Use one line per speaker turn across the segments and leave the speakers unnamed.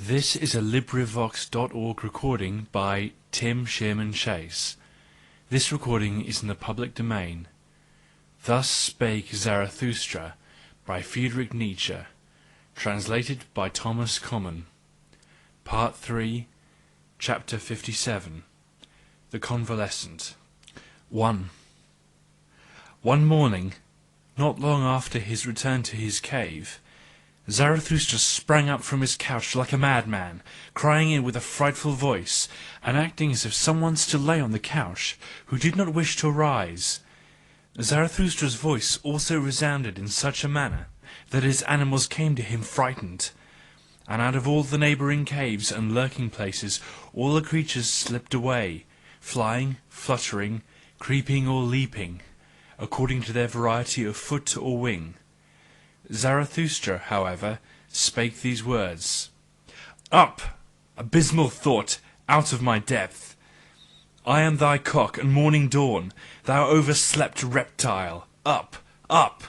This is a LibriVox.org recording by Tim Sherman Chase. This recording is in the public domain. Thus Spake Zarathustra by Friedrich Nietzsche, translated by Thomas Common. Part 3, Chapter 57. The Convalescent. 1. One morning, not long after his return to his cave, Zarathustra sprang up from his couch like a madman, crying in with a frightful voice, and acting as if someone still lay on the couch, who did not wish to arise. Zarathustra's voice also resounded in such a manner that his animals came to him frightened, and out of all the neighbouring caves and lurking places all the creatures slipped away, flying, fluttering, creeping or leaping, according to their variety of foot or wing. Zarathustra, however, spake these words: "Up, abysmal thought, out of my depth! I am thy cock and morning dawn, thou overslept reptile! Up, up!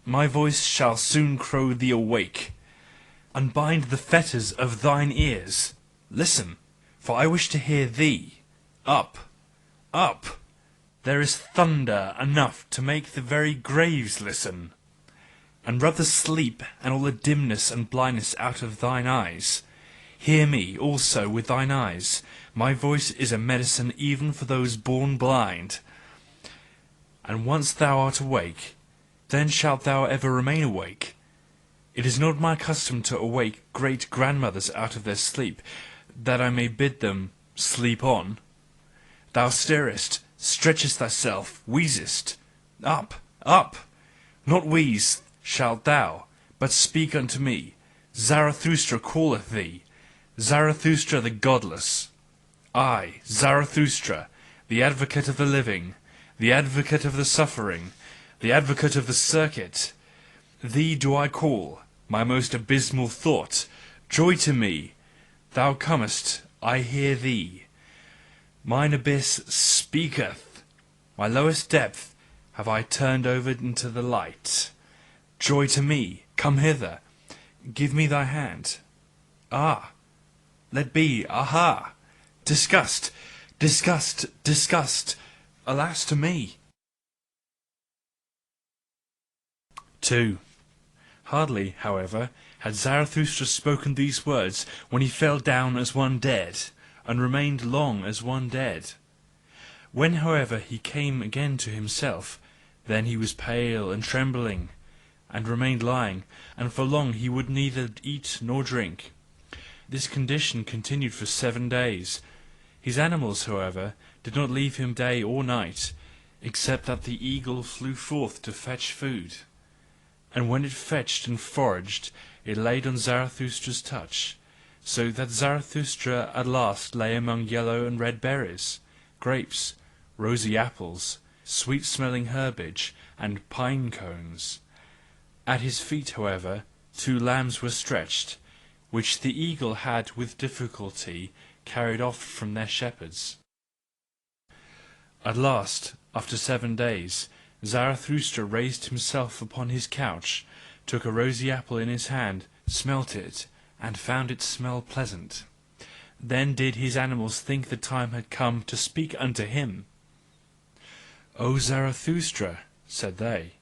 My voice shall soon crow thee awake. Unbind the fetters of thine ears. Listen, for I wish to hear thee. Up, up! There is thunder enough to make the very graves listen. And rub the sleep and all the dimness and blindness out of thine eyes. Hear me also with thine eyes. My voice is a medicine even for those born blind. And once thou art awake, then shalt thou ever remain awake. It is not my custom to awake great-grandmothers out of their sleep, that I may bid them sleep on. Thou stirrest, stretchest thyself, wheezest. Up, up! Not wheeze shalt thou, but speak unto me. Zarathustra calleth thee, Zarathustra the godless. I, Zarathustra, the advocate of the living, the advocate of the suffering, the advocate of the circuit. Thee do I call, my most abysmal thought. Joy to me! Thou comest, I hear thee. Mine abyss speaketh. My lowest depth have I turned over into the light. Joy to me! Come hither. Give me thy hand. Ah! Let be! Aha! Disgust! Disgust! Disgust! Alas to me! 2. Hardly, however, had Zarathustra spoken these words when he fell down as one dead, and remained long as one dead. When, however, he came again to himself, then he was pale and trembling, and remained lying, and for long he would neither eat nor drink. This condition continued for 7 days. His animals, however, did not leave him day or night, except that the eagle flew forth to fetch food. And when it fetched and foraged, it laid on Zarathustra's touch, so that Zarathustra at last lay among yellow and red berries, grapes, rosy apples, sweet-smelling herbage, and pine-cones. At his feet, however, 2 lambs were stretched, which the eagle had with difficulty carried off from their shepherds. At last, after 7 days, Zarathustra raised himself upon his couch, took a rosy apple in his hand, smelt it, and found it smell pleasant. Then did his animals think the time had come to speak unto him. "O Zarathustra," said they,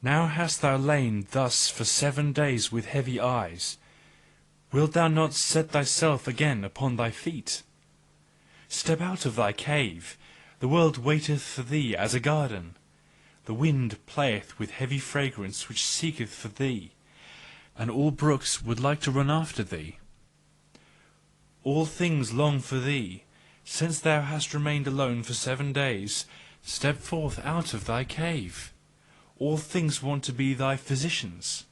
"now hast thou lain thus for 7 days with heavy eyes. Wilt thou not set thyself again upon thy feet? Step out of thy cave. The world waiteth for thee as a garden. The wind playeth with heavy fragrance which seeketh for thee, and all brooks would like to run after thee. All things long for thee. Since thou hast remained alone for 7 days, step forth out of thy cave. All things want to be thy physicians.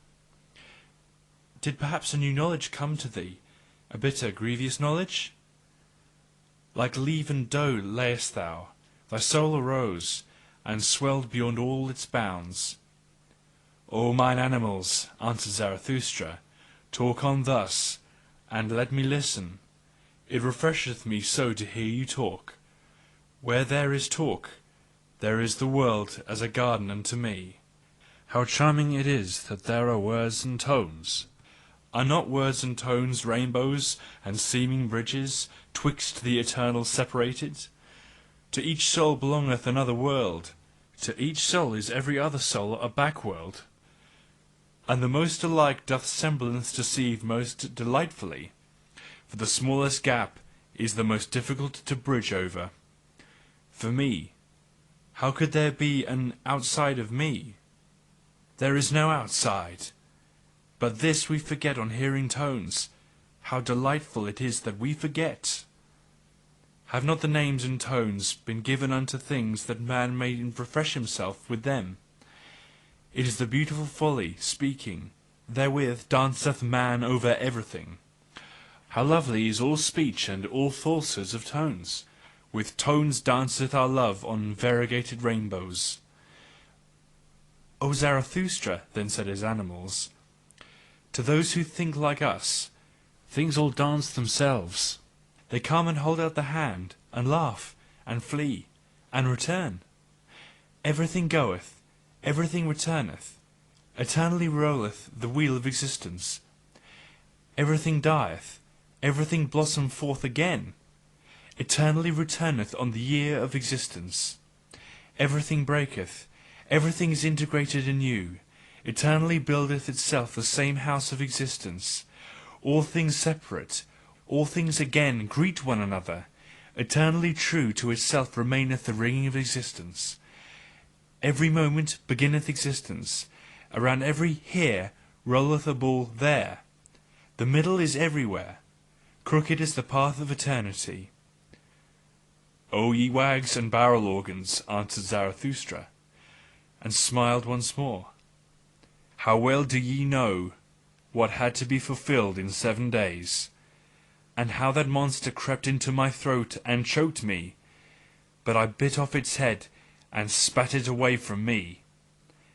Did perhaps a new knowledge come to thee, a bitter, grievous knowledge? Like leaven dough layest thou, thy soul arose, and swelled beyond all its bounds. O mine animals, answered Zarathustra, talk on thus, and let me listen. It refresheth me so to hear you talk. Where there is talk, there is the world as a garden unto me. How charming it is that there are words and tones! Are not words and tones rainbows, and seeming bridges, twixt the eternal separated? To each soul belongeth another world, to each soul is every other soul a back-world. And the most alike doth semblance deceive most delightfully, for the smallest gap is the most difficult to bridge over. For me, how could there be an outside of me? There is no outside. But this we forget on hearing tones. How delightful it is that we forget! Have not the names and tones been given unto things that man may refresh himself with them? It is the beautiful folly, speaking. Therewith danceth man over everything. How lovely is all speech and all falsehoods of tones! With tones danceth our love on variegated rainbows. O Zarathustra, then said his animals, to those who think like us, things all dance themselves. They come and hold out the hand, and laugh, and flee, and return. Everything goeth, everything returneth. Eternally rolleth the wheel of existence. Everything dieth, everything blossometh forth again. Eternally returneth on the year of existence. Everything breaketh, everything is integrated anew. Eternally buildeth itself the same house of existence. All things separate, all things again greet one another. Eternally true to itself remaineth the ringing of existence. Every moment beginneth existence. Around every here rolleth a ball there. The middle is everywhere. Crooked is the path of eternity. O ye wags and barrel organs, answered Zarathustra, and smiled once more. How well do ye know what had to be fulfilled in 7 days, and how that monster crept into my throat and choked me, but I bit off its head and spat it away from me.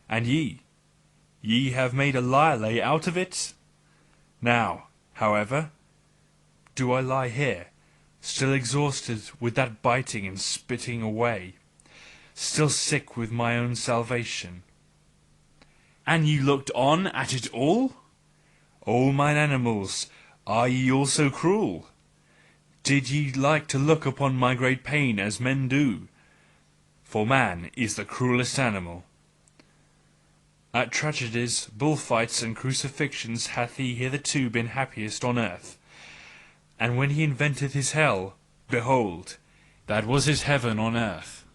And ye have made a lyre out of it? Now, however, do I lie here, still exhausted with that biting and spitting away, still sick with my own salvation. And ye looked on at it all? O mine animals, are ye also cruel? Did ye like to look upon my great pain as men do? For man is the cruellest animal. At tragedies, bullfights, and crucifixions hath he hitherto been happiest on earth. And when he inventeth his hell, behold, that was his heaven on earth.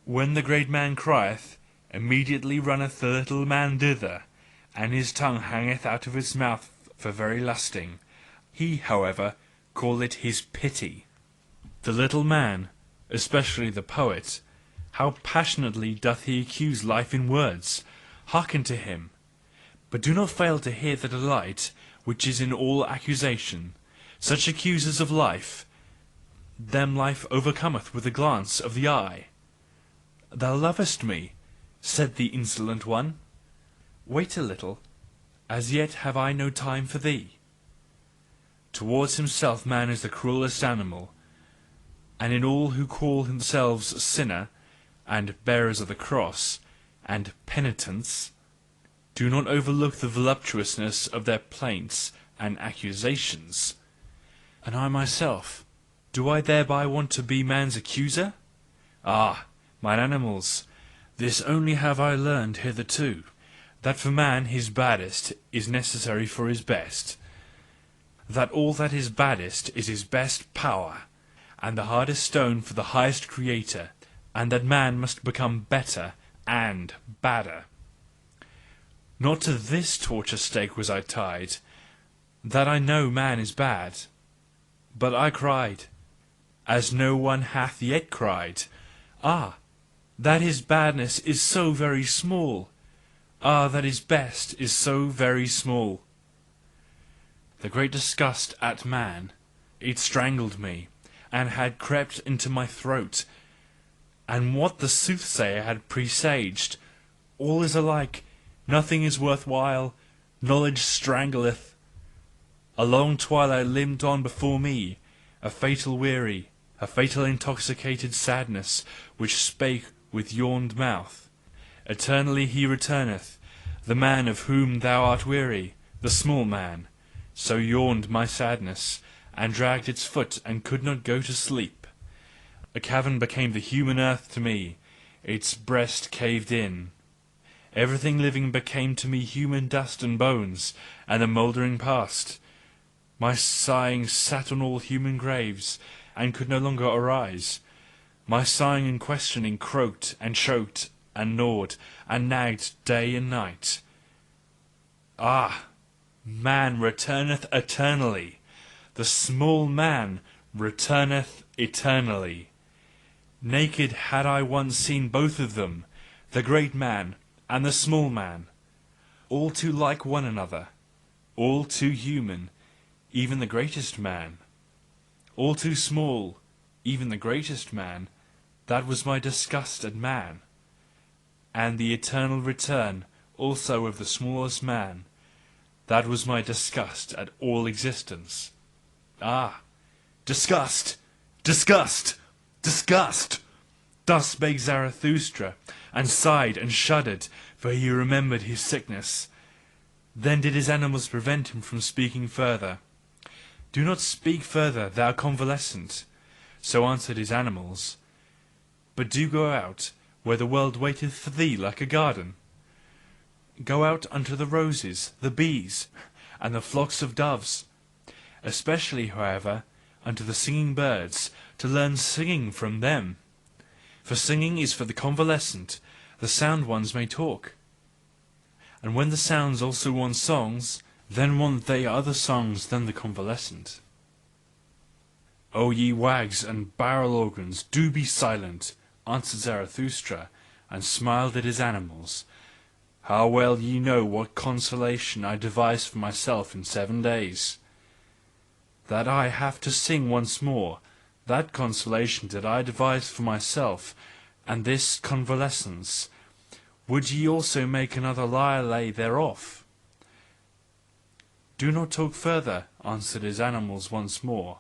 When the great man crieth, immediately runneth the little man thither, and his tongue hangeth out of his mouth for very lusting. He, however, call it his pity. The little man, especially the poet, how passionately doth he accuse life in words! Hearken to him, but do not fail to hear the delight which is in all accusation. Such accusers of life, them life overcometh with a glance of the eye. Thou lovest me, said the insolent one. Wait a little, as yet have I no time for thee. Towards himself man is the cruellest animal, and in all who call themselves sinner, and bearers of the cross, and penitents, do not overlook the voluptuousness of their plaints and accusations. And I myself, do I thereby want to be man's accuser? Ah, mine animals, this only have I learned hitherto, that for man his baddest is necessary for his best, that all that is baddest is his best power, and the hardest stone for the highest creator, and that man must become better and badder. Not to this torture stake was I tied, that I know man is bad, but I cried, as no one hath yet cried, ah, that his badness is so very small, ah, that his best is so very small. The great disgust at man, it strangled me, and had crept into my throat, and what the soothsayer had presaged, all is alike, nothing is worth while, knowledge strangleth. A long twilight limped on before me, a fatal weary, a fatal intoxicated sadness, which spake with yawned mouth. Eternally he returneth, the man of whom thou art weary, the small man. So yawned my sadness, and dragged its foot, and could not go to sleep. A cavern became the human earth to me, its breast caved in. Everything living became to me human dust and bones, and the mouldering past. My sighing sat on all human graves, and could no longer arise. My sighing and questioning croaked and choked and gnawed and nagged day and night. Ah! Man returneth eternally. The small man returneth eternally. Naked had I once seen both of them, the great man and the small man, all too like one another, all too human, even the greatest man, all too small, even the greatest man. That was my disgust at man, and the eternal return also of the smallest man. That was my disgust at all existence. Ah! Disgust! Disgust! Disgust! Thus spake Zarathustra, and sighed and shuddered, for he remembered his sickness. Then did his animals prevent him from speaking further. Do not speak further, thou convalescent, so answered his animals, but do go out, where the world waiteth for thee like a garden. Go out unto the roses, the bees, and the flocks of doves, especially, however, unto the singing birds, to learn singing from them. For singing is for the convalescent, the sound ones may talk. And when the sounds also want songs, then want they other songs than the convalescent. O ye wags and barrel organs, do be silent, answered Zarathustra, and smiled at his animals. How well ye know what consolation I devised for myself in 7 days. That I have to sing once more, that consolation did I devise for myself, and this convalescence. Would ye also make another lyre lay thereof? Do not talk further, answered his animals once more.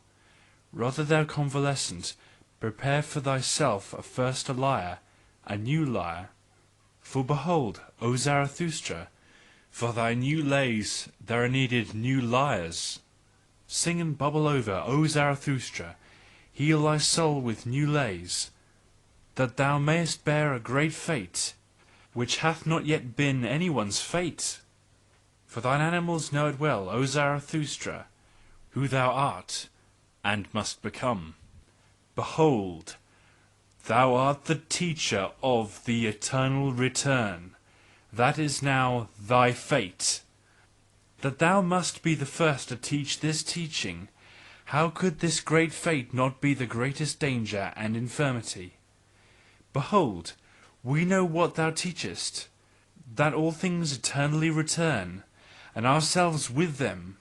Rather, thou convalescent, prepare for thyself first a lyre, a new lyre. For behold, O Zarathustra, for thy new lays there are needed new lyres. Sing and bubble over, O Zarathustra, heal thy soul with new lays, that thou mayest bear a great fate, which hath not yet been any one's fate. For thine animals know it well, O Zarathustra, who thou art, and must become. Behold, thou art the teacher of the eternal return. That is now thy fate. That thou must be the first to teach this teaching. How could this great fate not be the greatest danger and infirmity? Behold, we know what thou teachest, that all things eternally return, and ourselves with them,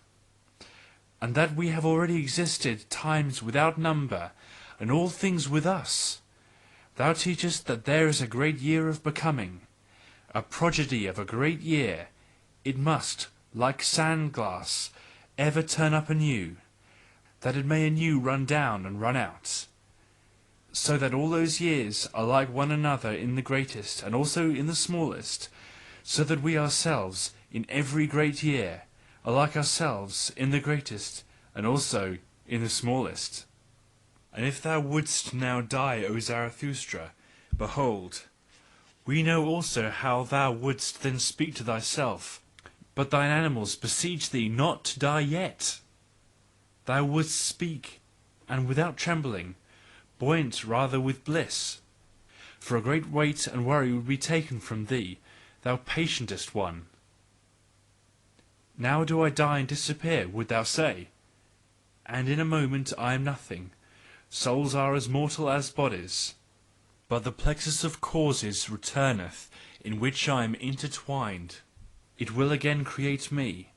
and that we have already existed times without number, and all things with us. Thou teachest that there is a great year of becoming, a prodigy of a great year. It must, like sand-glass, ever turn up anew, that it may anew run down and run out. So that all those years are like one another in the greatest and also in the smallest, so that we ourselves in every great year are like ourselves in the greatest and also in the smallest. And if thou wouldst now die, O Zarathustra, behold, we know also how thou wouldst then speak to thyself, but thine animals beseech thee not to die yet. Thou wouldst speak, and without trembling, buoyant rather with bliss. For a great weight and worry would be taken from thee, thou patientest one. Now do I die and disappear, would thou say? And in a moment I am nothing. Souls are as mortal as bodies. But the plexus of causes returneth, in which I am intertwined. It will again create me.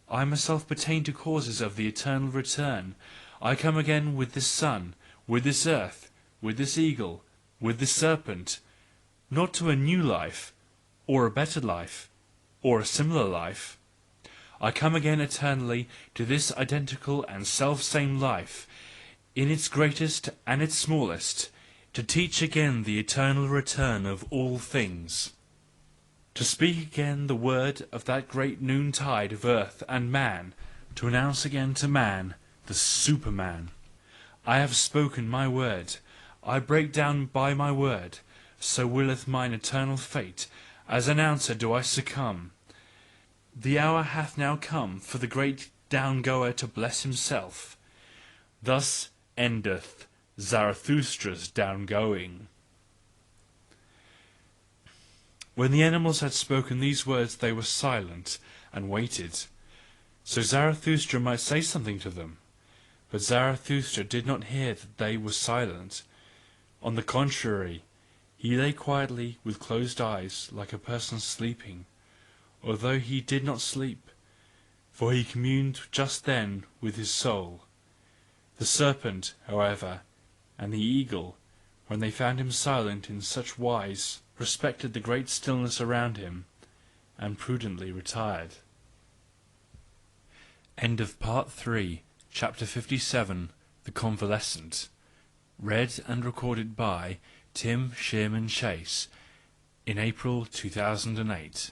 I myself pertain to causes of the eternal return. I come again with this sun, with this earth, with this eagle, with this serpent, not to a new life, or a better life, or a similar life. I come again eternally to this identical and self-same life, in its greatest and its smallest, to teach again the eternal return of all things. to speak again the word of that great noontide of earth and man, to announce again to man the Superman. I have spoken my word, I break down by my word, so willeth mine eternal fate, as announcer do I succumb. The hour hath now come for the great down-goer to bless himself. Thus endeth Zarathustra's down-going. When the animals had spoken these words, they were silent and waited, so Zarathustra might say something to them. But Zarathustra did not hear that they were silent. On the contrary, he lay quietly with closed eyes, like a person sleeping, although he did not sleep, for he communed just then with his soul. The serpent, however, and the eagle, when they found him silent in such wise, respected the great stillness around him, and prudently retired. End of Part 3, Chapter 57, The Convalescent. Read and recorded by Tim Shearman Chase in April 2008.